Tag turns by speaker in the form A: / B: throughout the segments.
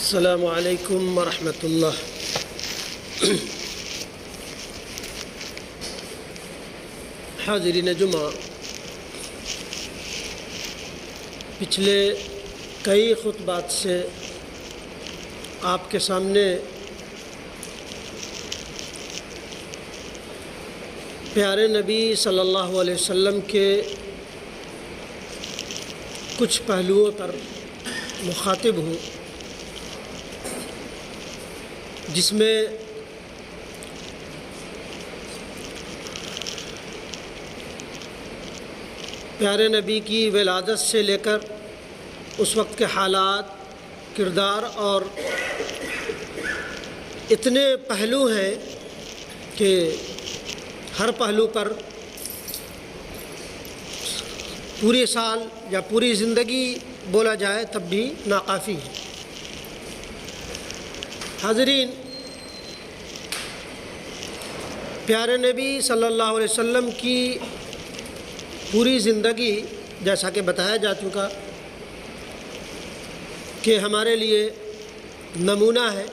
A: السلام علیکم ورحمۃ اللہ۔ حاضرین جمعہ، پچھلے کئی خطبات سے آپ کے سامنے پیارے نبی صلی اللہ علیہ وسلم کے کچھ پہلوؤں پر مخاطب ہوں، جس میں پیارے نبی کی ولادت سے لے کر اس وقت کے حالات، کردار اور اتنے پہلو ہیں کہ ہر پہلو پر پورے سال یا پوری زندگی بولا جائے تب بھی ناکافی ہے۔ حاضرین، پیارے نبی صلی اللہ علیہ وسلم کی پوری زندگی، جیسا کہ بتایا جا چکا، کہ ہمارے لیے نمونہ ہے۔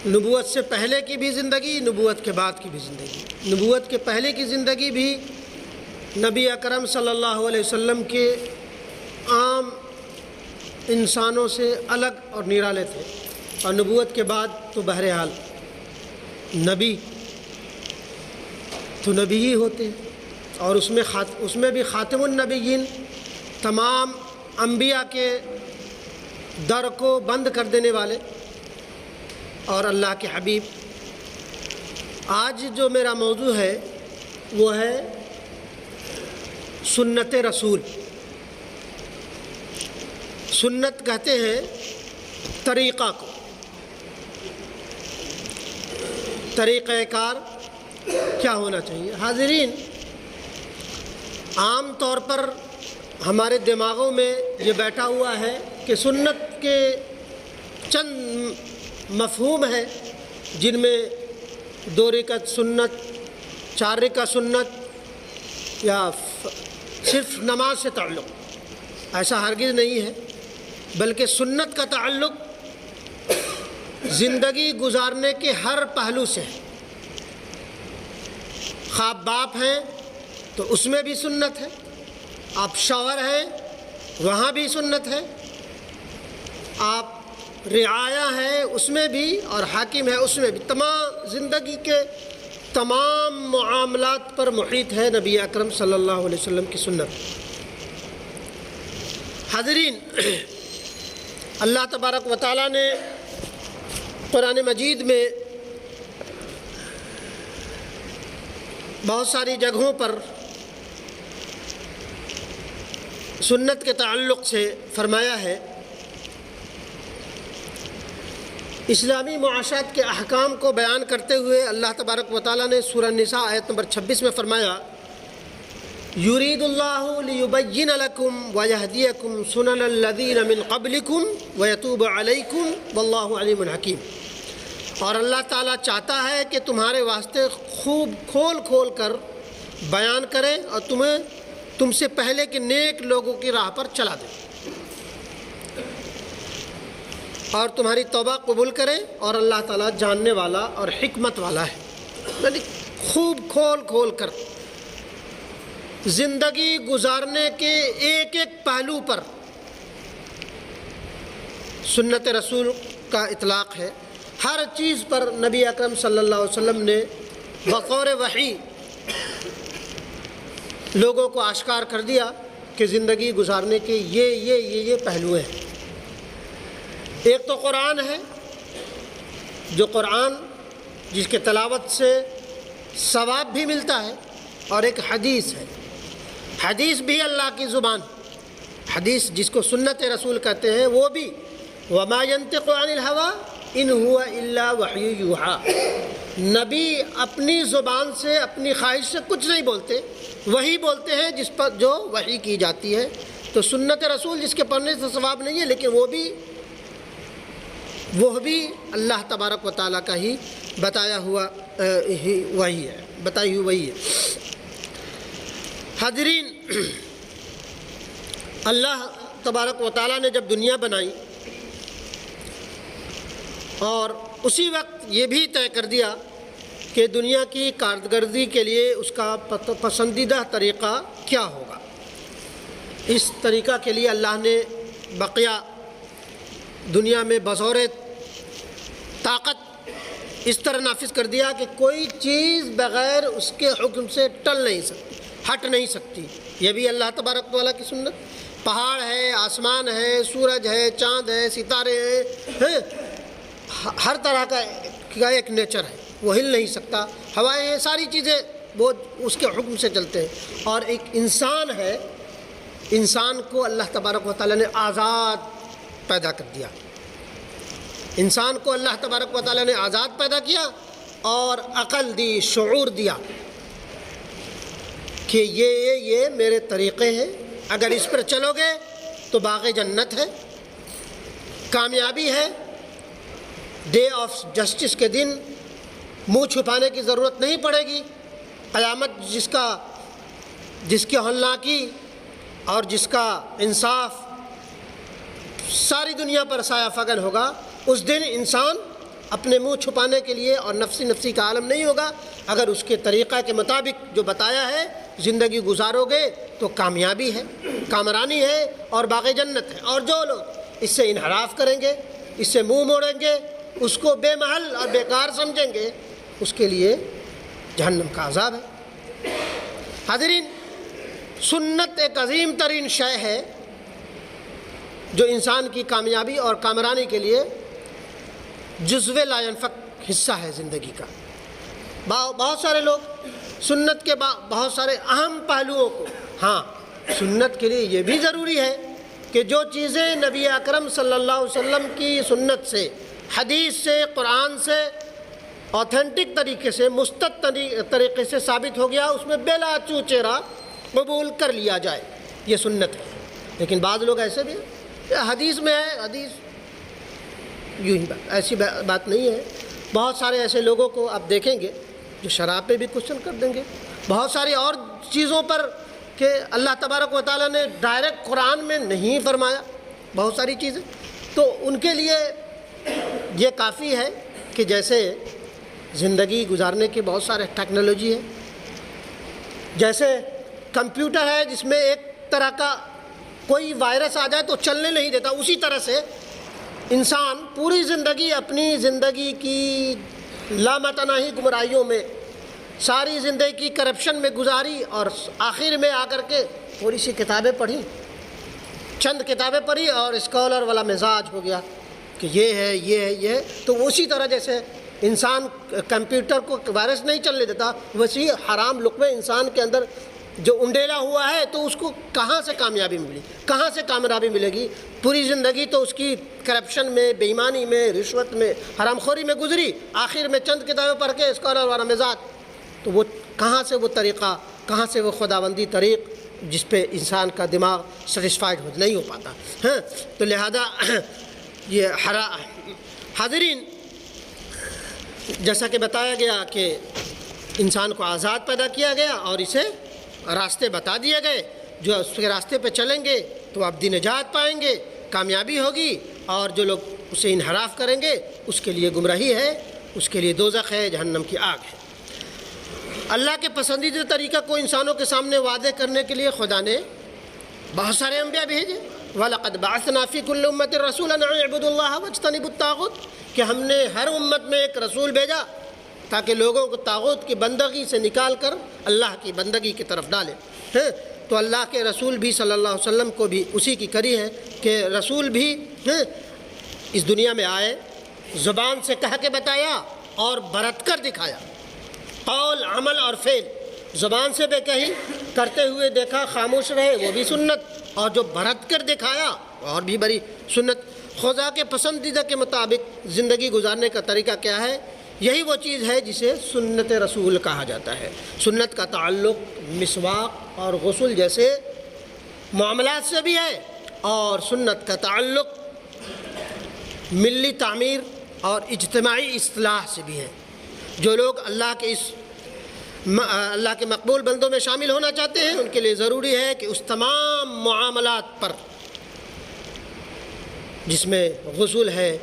A: نبوت سے پہلے کی بھی زندگی، نبوت کے بعد کی بھی زندگی۔ نبوت کے پہلے کی زندگی بھی نبی اکرم صلی اللہ علیہ وسلم کے عام انسانوں سے الگ اور نرالے تھے، اور نبوت کے بعد تو بہرحال نبی تو نبی ہی ہوتے ہیں، اور اس میں بھی خاتم النبیین، تمام انبیاء کے در کو بند کر دینے والے اور اللہ کے حبیب۔ آج جو میرا موضوع ہے وہ ہے سنت رسول۔ سنت کہتے ہیں طریقہ کو، طریقہ کار کیا ہونا چاہیے۔ حاضرین، عام طور پر ہمارے دماغوں میں یہ بیٹھا ہوا ہے کہ سنت کے چند مفہوم ہیں، جن میں 2 رکعت سنت، 4 رکعت سنت، یا صرف نماز سے تعلق۔ ایسا ہرگز نہیں ہے، بلکہ سنت کا تعلق زندگی گزارنے کے ہر پہلو سے ہے۔ خواب باپ ہیں تو اس میں بھی سنت ہے، آپ شوہر ہیں وہاں بھی سنت ہے، آپ رعایا ہیں اس میں بھی، اور حاکم ہے اس میں بھی۔ تمام زندگی کے تمام معاملات پر محیط ہے نبی اکرم صلی اللہ علیہ وسلم کی سنت۔ حاضرین، اللہ تبارک و تعالیٰ نے قرآن مجید میں بہت ساری جگہوں پر سنت کے تعلق سے فرمایا ہے۔ اسلامی معاشرت کے احکام کو بیان کرتے ہوئے اللہ تبارک و تعالیٰ نے سورہ نساء آیت نمبر 26 میں فرمایا، یرید اللہ لیبین لکم ویہدیکم سنن الذین من قبلکم ویتوب علیکم واللہ علیم حکیم۔ اور اللہ تعالیٰ چاہتا ہے کہ تمہارے واسطے خوب کھول کھول کر بیان کرے اور تم سے پہلے کے نیک لوگوں کی راہ پر چلا دے، اور تمہاری توبہ قبول کرے، اور اللہ تعالیٰ جاننے والا اور حکمت والا ہے۔ یعنی خوب کھول کھول کر زندگی گزارنے کے ایک ایک پہلو پر سنت رسول کا اطلاق ہے۔ ہر چیز پر نبی اکرم صلی اللہ علیہ وسلم نے بطور وحی لوگوں کو آشکار کر دیا کہ زندگی گزارنے کے یہ پہلو ہیں۔ ایک تو قرآن ہے، جو قرآن جس کے تلاوت سے ثواب بھی ملتا ہے، اور ایک حدیث ہے۔ حدیث بھی اللہ کی زبان، حدیث جس کو سنت رسول کہتے ہیں، وہ بھی وما ينطق عن الهوى ان هو الا وحی یوحی۔ نبی اپنی زبان سے، اپنی خواہش سے کچھ نہیں بولتے، وہی بولتے ہیں جس پر جو وحی کی جاتی ہے۔ تو سنت رسول جس کے پڑھنے سے ثواب نہیں ہے، لیکن وہ بھی اللہ تبارک و تعالیٰ کا ہی بتایا ہوا وہی ہے، بتائی ہوئی وہی ہے۔ حاضرین، اللہ تبارک و تعالیٰ نے جب دنیا بنائی اور اسی وقت یہ بھی طے کر دیا کہ دنیا کی کارکردگی کے لیے اس کا پسندیدہ طریقہ کیا ہوگا۔ اس طریقہ کے لیے اللہ نے بقیہ دنیا میں بظور طاقت اس طرح نافذ کر دیا کہ کوئی چیز بغیر اس کے حکم سے ٹل نہیں سکتی، ہٹ نہیں سکتی۔ یہ بھی اللہ تبارک و تعالیٰ کی سنت۔ پہاڑ ہے، آسمان ہے، سورج ہے، چاند ہے، ستارے ہیں، ہر طرح کا ایک نیچر ہے، وہ ہل نہیں سکتا۔ ہوائیں ہیں، ساری چیزیں وہ اس کے حکم سے چلتے ہیں۔ اور ایک انسان ہے، انسان کو اللہ تبارک و تعالیٰ نے آزاد پیدا کر دیا۔ انسان کو اللہ تبارک و تعالیٰ نے آزاد پیدا کیا اور عقل دی، شعور دیا کہ یہ میرے طریقے ہیں، اگر اس پر چلو گے تو باغ جنت ہے، کامیابی ہے، ڈے آف جسٹس کے دن منہ چھپانے کی ضرورت نہیں پڑے گی، قیامت جس کی ہولناکی اور جس کا انصاف ساری دنیا پر سایہ فگن ہوگا، اس دن انسان اپنے منہ چھپانے کے لیے اور نفسی کا عالم نہیں ہوگا۔ اگر اس کے طریقہ کے مطابق جو بتایا ہے زندگی گزارو گے تو کامیابی ہے، کامرانی ہے اور باغ جنت ہے۔ اور جو لوگ اس سے انحراف کریں گے، اس سے منہ موڑیں گے، اس کو بے محل اور بیکار سمجھیں گے، اس کے لیے جہنم کا عذاب ہے۔ حاضرین، سنت ایک عظیم ترین شے ہے جو انسان کی کامیابی اور کامرانی کے لیے جزو لا ينفک حصہ ہے زندگی کا۔ بہت سارے لوگ سنت کے بہت سارے اہم پہلوؤں کو، ہاں سنت کے لیے یہ بھی ضروری ہے کہ جو چیزیں نبی اکرم صلی اللہ علیہ وسلم کی سنت سے، حدیث سے، قرآن سے اوتھینٹک طریقے سے، مستند طریقے سے ثابت ہو گیا، اس میں بلا چوچیرا قبول کر لیا جائے، یہ سنت ہے۔ لیکن بعض لوگ ایسے بھی ہیں، حدیث میں ہے، حدیث یوں ہی ایسی بات نہیں ہے۔ بہت سارے ایسے لوگوں کو آپ دیکھیں گے جو شراب پہ بھی کوشچن کر دیں گے، بہت ساری اور چیزوں پر کہ اللہ تبارک و تعالیٰ نے ڈائریکٹ قرآن میں نہیں فرمایا بہت ساری چیزیں، تو ان کے لیے یہ کافی ہے کہ جیسے زندگی گزارنے کے بہت سارے ٹیکنالوجی ہے، جیسے کمپیوٹر ہے جس میں ایک طرح کا کوئی وائرس آ جائے تو چلنے نہیں دیتا، اسی طرح سے انسان پوری زندگی اپنی زندگی کی لامتناہی گمراہیوں میں، ساری زندگی کی کرپشن میں گزاری، اور آخر میں آ کر کے تھوڑی سی کتابیں پڑھی، چند کتابیں پڑھی اور اسکالر والا مزاج ہو گیا کہ یہ ہے، یہ ہے، یہ ہے۔ تو اسی طرح جیسے انسان کمپیوٹر کو وائرس نہیں چلنے دیتا، ویسے حرام لقمے انسان کے اندر جو انڈیلا ہوا ہے، تو اس کو کہاں سے کامیابی ملی، کہاں سے کامیابی ملے گی؟ پوری زندگی تو اس کی کرپشن میں، بے ایمانی میں، رشوت میں، حرام خوری میں گزری، آخر میں چند کتابیں پڑھ کے اسکالر والا مزاج، تو وہ کہاں سے وہ طریقہ، کہاں سے وہ خداوندی طریق جس پہ انسان کا دماغ سیٹسفائیڈ نہیں ہو پاتا ہے۔ تو لہذا یہ حاضرین، جیسا کہ بتایا گیا کہ انسان کو آزاد پیدا کیا گیا اور اسے راستے بتا دیے گئے، جو اس کے راستے پہ چلیں گے تو آپ دین نجات پائیں گے، کامیابی ہوگی، اور جو لوگ اسے انحراف کریں گے اس کے لیے گمراہی ہے، اس کے لیے دوزخ ہے، جہنم کی آگ ہے۔ اللہ کے پسندیدہ طریقہ کو انسانوں کے سامنے واضح کرنے کے لیے خدا نے بہت سارے انبیاء بھیجے۔ وَلَقَدْ بَعَثْنَا فِي كُلِّ أُمَّةٍ رَسُولًا أَنِ اعْبُدُوا اللَّهَ وَاجْتَنِبُوا الطَّاغُوتَ، کہ ہم نے ہر امت میں ایک رسول بھیجا تاکہ لوگوں کو طاغوت کی بندگی سے نکال کر اللہ کی بندگی کی طرف ڈالے۔ تو اللہ کے رسول بھی صلی اللہ علیہ وسلم کو بھی اسی کی کری ہے کہ رسول بھی اس دنیا میں آئے، زبان سے کہہ کے بتایا اور برت کر دکھایا، قول، عمل اور فعل۔ زبان سے بے کہی کرتے ہوئے دیکھا، خاموش رہے، وہ بھی سنت، اور جو برت کر دکھایا اور بھی بڑی سنت۔ خدا کے پسندیدہ کے مطابق زندگی گزارنے کا طریقہ کیا ہے؟ یہی وہ چیز ہے جسے سنت رسول کہا جاتا ہے۔ سنت کا تعلق مسواک اور غسل جیسے معاملات سے بھی ہے، اور سنت کا تعلق ملی تعمیر اور اجتماعی اصلاح سے بھی ہے۔ جو لوگ اللہ کے مقبول بندوں میں شامل ہونا چاہتے ہیں، ان کے لیے ضروری ہے کہ اس تمام معاملات پر، جس میں غسل ہے،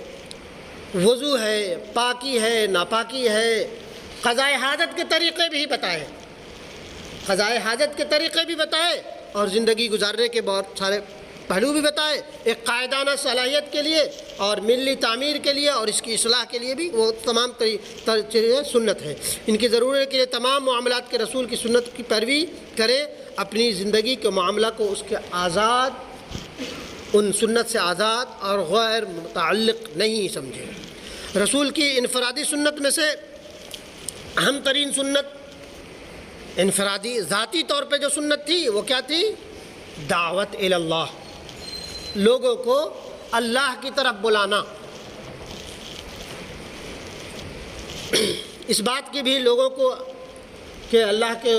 A: وضو ہے، پاکی ہے، ناپاکی ہے، قضائے حاجت کے طریقے بھی بتائے، قضائے حاجت کے طریقے بھی بتائے اور زندگی گزارنے کے بہت سارے پہلو بھی بتائے، ایک قائدانہ صلاحیت کے لیے اور ملی تعمیر کے لیے اور اس کی اصلاح کے لیے بھی وہ تمام چیزیں سنت ہے۔ ان کی ضرورت کے لیے تمام معاملات کے رسول کی سنت کی پیروی کرے، اپنی زندگی کے معاملہ کو اس کے آزاد، ان سنت سے آزاد اور غیر متعلق نہیں سمجھے۔ رسول کی انفرادی سنت میں سے اہم ترین سنت، انفرادی ذاتی طور پہ جو سنت تھی وہ کیا تھی؟ دعوت الی اللہ، لوگوں کو اللہ کی طرف بلانا۔ اس بات کی بھی لوگوں کو کہ اللہ کے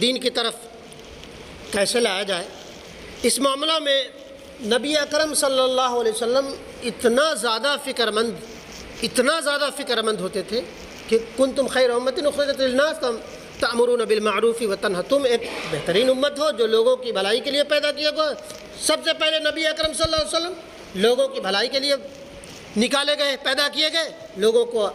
A: دین کی طرف کیسے لایا جائے، اس معاملہ میں نبی اکرم صلی اللہ علیہ وسلم اتنا زیادہ فکر مند ہوتے تھے کہ کنتم خیر امت اخرجت للناس تأمرون بالمعروف وتنہون، تم ایک بہترین امت ہو جو لوگوں کی بھلائی کے لیے پیدا کیا گیا۔ سب سے پہلے نبی اکرم صلی اللہ علیہ وسلم لوگوں کی بھلائی کے لیے نکالے گئے، پیدا کیے گئے، لوگوں کو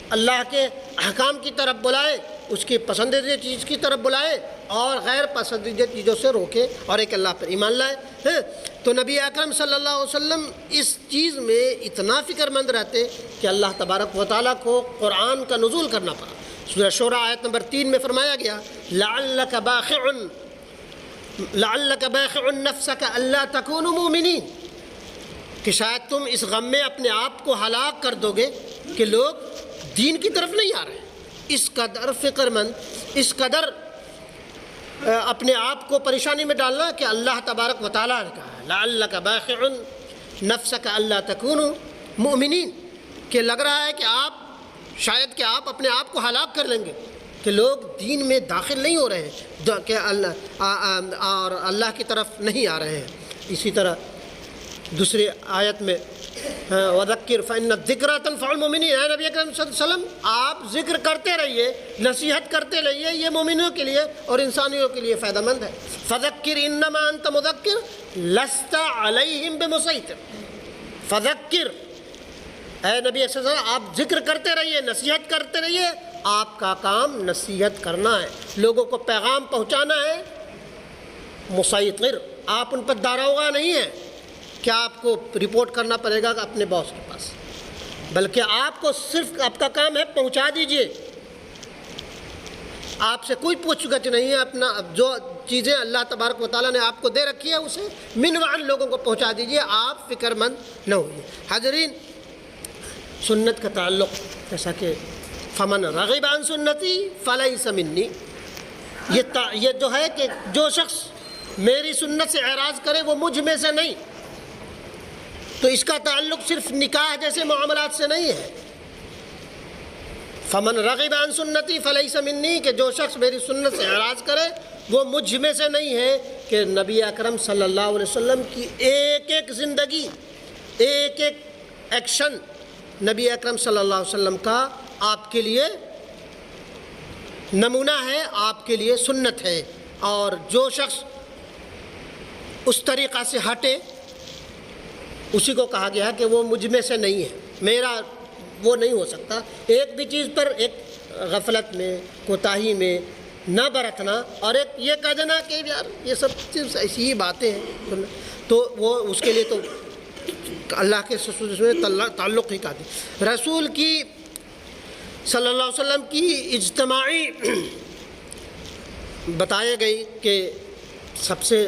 A: اللہ کے احکام کی طرف بلائے، اس کی پسندیدہ چیز کی طرف بلائے اور غیر پسندیدہ چیزوں سے روکے اور ایک اللہ پر ایمان لائے۔ تو نبی اکرم صلی اللہ علیہ وسلم اس چیز میں اتنا فکر مند رہتے کہ اللہ تبارک و تعالیٰ کو قرآن کا نزول کرنا پڑا۔ سورہ شورى آیت نمبر 3 میں فرمایا گیا لعلک باخع نفسک الا تکونوا مؤمنین، کہ شاید تم اس غم میں اپنے آپ کو ہلاک کر دو گے کہ لوگ دین کی طرف نہیں آ رہے۔ اس قدر فکر مند، اس قدر اپنے آپ کو پریشانی میں ڈالنا کہ اللہ تبارک و تعالیٰ نے کہا لعلک باخع نفسک الا تکونوا مؤمنین، کہ لگ رہا ہے کہ آپ شاید کہ آپ اپنے آپ کو ہلاک کر لیں گے کہ لوگ دین میں داخل نہیں ہو رہے ہیں کہ اور اللہ کی طرف نہیں آ رہے ہیں۔ اسی طرح دوسری آیت میں وذکر فإن الذکریٰ تنفع المؤمنین، اے نبی اکرم صلی اللہ علیہ وسلم آپ ذکر کرتے رہیے، نصیحت کرتے رہیے، یہ مومنوں کے لیے اور انسانیوں کے لیے فائدہ مند ہے۔ فذکر انما انت مذکر لست علیہم بمسیطر، فذکر اے نبی صلی اللہ علیہ وسلم آپ ذکر کرتے رہیے، نصیحت کرتے رہیے، آپ کا کام نصیحت کرنا ہے، لوگوں کو پیغام پہنچانا ہے۔ مسیطر، آپ ان پر داروغہ نہیں ہیں کہ آپ کو رپورٹ کرنا پڑے گا اپنے باس کے پاس، بلکہ آپ کو صرف آپ کا کام ہے پہنچا دیجئے، آپ سے کوئی پوچھ گچھ نہیں ہے، اپنا جو چیزیں اللہ تبارک و تعالیٰ نے آپ کو دے رکھی ہے اسے منوعاً لوگوں کو پہنچا دیجئے، آپ فکر مند نہ ہوئیے۔ حاضرین، سنت کا تعلق جیسا کہ فمن رغب عن سنتی فلیس منی، یہ جو ہے کہ جو شخص میری سنت سے اعراض کرے وہ مجھ میں سے نہیں، تو اس کا تعلق صرف نکاح جیسے معاملات سے نہیں ہے۔ فمن رغب عن سنتی فلیس منی، کہ جو شخص میری سنت سے اعراض کرے وہ مجھ میں سے نہیں ہے، کہ نبی اکرم صلی اللہ علیہ وسلم کی ایک ایک زندگی، ایک ایک ایکشن نبی اکرم صلی اللہ علیہ وسلم کا آپ کے لیے نمونہ ہے، آپ کے لیے سنت ہے، اور جو شخص اس طریقہ سے ہٹے اسی کو کہا گیا کہ وہ مجھ میں سے نہیں ہے، میرا وہ نہیں ہو سکتا۔ ایک بھی چیز پر ایک غفلت میں، کوتاہی میں نہ برتنا، اور ایک یہ کہہ دینا کہ یار یہ سب چیز ایسی ہی باتیں ہیں، تو وہ اس کے لیے تو اللہ کے سے تعلق ہی کہتی۔ رسول کی صلی اللہ علیہ وسلم کی اجتماعی بتایا گئی کہ سب سے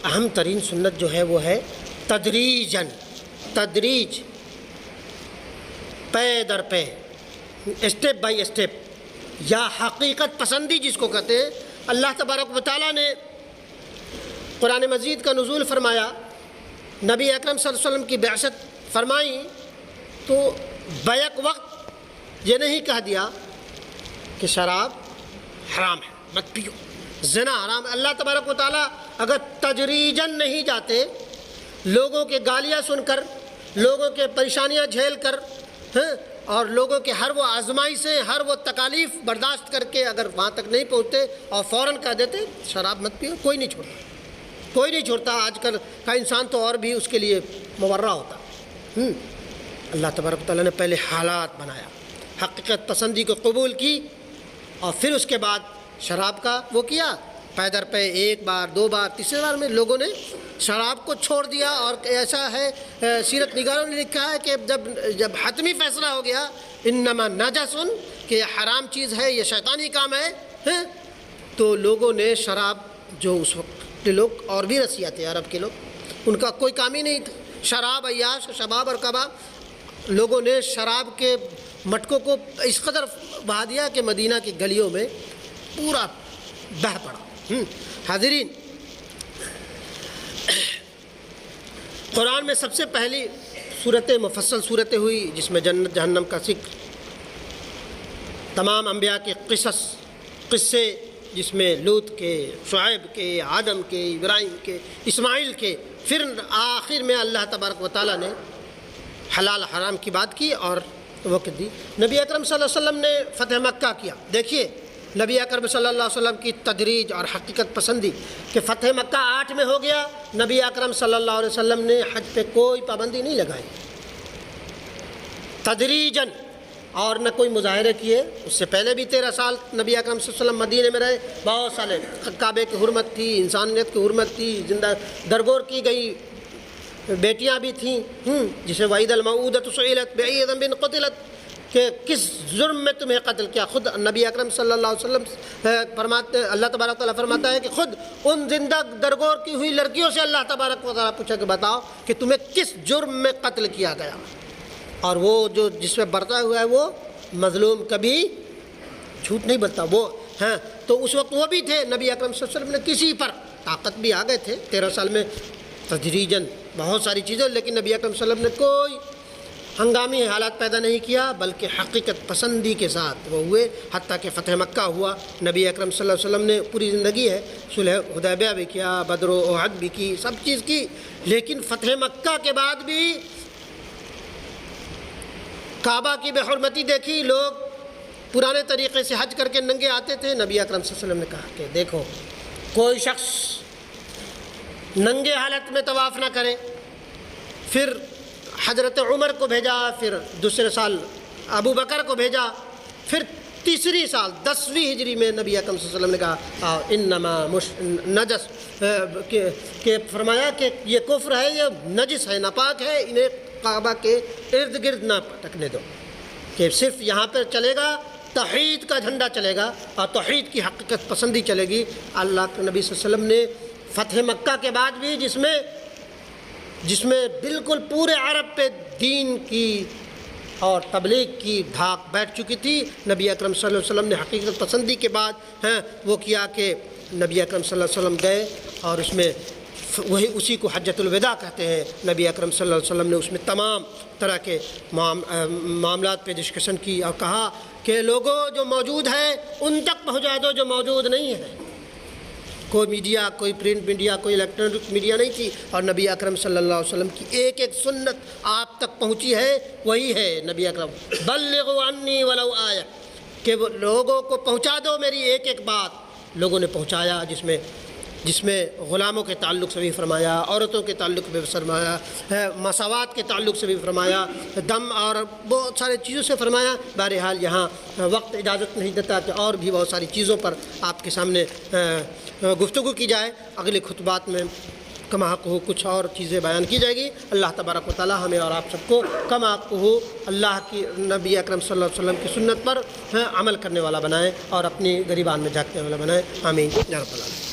A: اہم ترین سنت جو ہے وہ ہے تدریج، پے در پے، اسٹیپ بائی اسٹیپ، یا حقیقت پسندی جس کو کہتے ہیں۔ اللہ تبارک و تعالیٰ نے قرآن مجید کا نزول فرمایا، نبی اکرم صلی اللہ علیہ وسلم کی بعثت فرمائی، تو بیک وقت یہ نہیں کہہ دیا کہ شراب حرام ہے، مت پیو، زنا حرام ہے۔ اللہ تبارک و تعالیٰ اگر تدریجاً نہیں جاتے، لوگوں کے گالیاں سن کر، لوگوں کے پریشانیاں جھیل کر، اور لوگوں کے ہر وہ آزمائشیں، ہر وہ تکالیف برداشت کر کے اگر وہاں تک نہیں پہنچتے اور فوراً کہہ دیتے شراب مت پیو، کوئی نہیں چھوڑتا، کوئی نہیں چھوڑتا۔ آج کل کا انسان تو اور بھی اس کے لیے مورع ہوتا۔ اللہ تبارک و تعالیٰ نے پہلے حالات بنایا، حقیقت پسندی کو قبول کی، اور پھر اس کے بعد شراب کا وہ کیا، پے در پے، ایک بار، دو بار، تیسرے بار میں لوگوں نے شراب کو چھوڑ دیا۔ اور ایسا ہے سیرت نگاروں نے لکھا ہے کہ جب حتمی فیصلہ ہو گیا انما نجسن کہ یہ حرام چیز ہے، یہ شیطانی کام ہے، تو لوگوں نے شراب، جو اس وقت کے لوگ اور بھی رسیہ تھے عرب کے لوگ، ان کا کوئی کام ہی نہیں تھا، شراب، عیاش، شباب اور کباب، لوگوں نے شراب کے مٹکوں کو اس قدر بہا دیا کہ مدینہ کی گلیوں میں پورا بہہ پڑا۔ حاضرین، قرآن میں سب سے پہلی صورتیں، مفصل صورتیں ہوئی جس میں جنت جہنم کا ذکر، تمام انبیاء کے قصے، جس میں لوط کے، شعیب کے، آدم کے، ابراہیم کے، اسماعیل کے، پھر آخر میں اللہ تبارک و تعالیٰ نے حلال حرام کی بات کی اور وقت دی۔ نبی اکرم صلی اللہ علیہ وسلم نے فتح مکہ کیا۔ دیکھیے نبی اکرم صلی اللہ علیہ وسلم کی تدریج اور حقیقت پسندی کہ فتح مکہ 8 میں ہو گیا، نبی اکرم صلی اللہ علیہ وسلم نے حج پہ کوئی پابندی نہیں لگائی، تدریجاً، اور نہ کوئی مظاہرے کیے۔ اس سے پہلے بھی 13 سال نبی اکرم صلی اللہ علیہ وسلم مدینے میں رہے، بہت سالے، کعبے کی حرمت تھی، انسانیت کی حرمت تھی، زندہ درگور کی گئی بیٹیاں بھی تھیں، جسے وَإِذَا الْمَوْءُودَةُ سُئِلَتْ بِأَيِّ ذَنبٍ قُتِلَتْ، کہ کس جرم میں تمہیں قتل کیا۔ خود نبی اکرم صلی اللہ علیہ وسلم فرماتے، اللہ تبارک و تعالیٰ فرماتا ہے کہ خود ان زندہ درگور کی ہوئی لڑکیوں سے اللہ تبارک و تعالیٰ پوچھا کہ بتاؤ کہ تمہیں کس جرم میں قتل کیا گیا، اور وہ جو جس میں برتا ہوا ہے وہ مظلوم کبھی جھوٹ نہیں بولتا، وہ ہیں۔ تو اس وقت وہ بھی تھے، نبی اکرم صلی اللہ علیہ وسلم نے کسی پر، طاقت بھی آ گئے تھے 13 سال میں تدریجاً بہت ساری چیزیں، لیکن نبی اکرم صلی اللہ علیہ وسلم نے کوئی ہنگامی حالات پیدا نہیں کیا، بلکہ حقیقت پسندی کے ساتھ وہ ہوئے، حتیٰ کہ فتح مکہ ہوا۔ نبی اکرم صلی اللہ علیہ وسلم نے پوری زندگی ہے، صلح حدیبیہ بھی کیا، بدر و احد بھی کی، سب چیز کی، لیکن فتح مکہ کے بعد بھی کعبہ کی بے حرمتی دیکھی، لوگ پرانے طریقے سے حج کر کے ننگے آتے تھے۔ نبی اکرم صلی اللہ علیہ وسلم نے کہا کہ دیکھو، کوئی شخص ننگے حالت میں طواف نہ کرے۔ پھر حضرت عمر کو بھیجا، پھر دوسرے سال ابو بکر کو بھیجا، پھر تیسری سال 10ویں ہجری میں نبی اکرم صلی اللہ علیہ وسلم نے کہا انما نجس، کہ فرمایا کہ یہ کفر ہے، یہ نجس ہے، ناپاک ہے، انہیں کعبہ کے ارد گرد نہ پٹکنے دو، کہ صرف یہاں پر چلے گا توحید کا جھنڈا چلے گا اور توحید کی حقیقت پسندی چلے گی۔ اللہ کے نبی صلی اللہ علیہ وسلم نے فتح مکہ کے بعد بھی جس میں بالکل پورے عرب پہ دین کی اور تبلیغ کی دھاک بیٹھ چکی تھی، نبی اکرم صلی اللہ علیہ وسلم نے حقیقت پسندی کے بعد وہ کیا کہ نبی اکرم صلی اللہ علیہ وسلم گئے، اور اس میں اسی کو حجۃ الوداع کہتے ہیں۔ نبی اکرم صلی اللہ علیہ وسلم نے اس میں تمام طرح کے معاملات پہ ڈسکشن کی اور کہا کہ لوگوں جو موجود ہے ان تک پہنچا دو جو موجود نہیں ہے۔ کوئی میڈیا، کوئی پرنٹ میڈیا، کوئی الیکٹرانک میڈیا نہیں تھی، اور نبی اکرم صلی اللہ علیہ وسلم کی ایک ایک سنت آپ تک پہنچی ہے، وہی ہے نبی اکرم بلغوا عنی ولو آیہ، کہ وہ لوگوں کو پہنچا دو میری ایک ایک بات۔ لوگوں نے پہنچایا، جس میں غلاموں کے تعلق سے بھی فرمایا، عورتوں کے تعلق سے بھی فرمایا، مساوات کے تعلق سے بھی فرمایا، دم اور بہت سارے چیزوں سے فرمایا۔ بہرحال یہاں وقت اجازت نہیں دیتا کہ اور بھی بہت ساری چیزوں پر آپ کے سامنے گفتگو کی جائے۔ اگلے خطبات میں کما حق ہو کچھ اور چیزیں بیان کی جائے گی۔ اللہ تبارک و تعالی ہمیں اور آپ سب کو کما حق ہو اللہ کی نبی اکرم صلی اللہ علیہ وسلم کی سنت پر عمل کرنے والا بنائے اور اپنی گریبان میں جھانکنے والا بنائے۔ آمین یا رب العالمین۔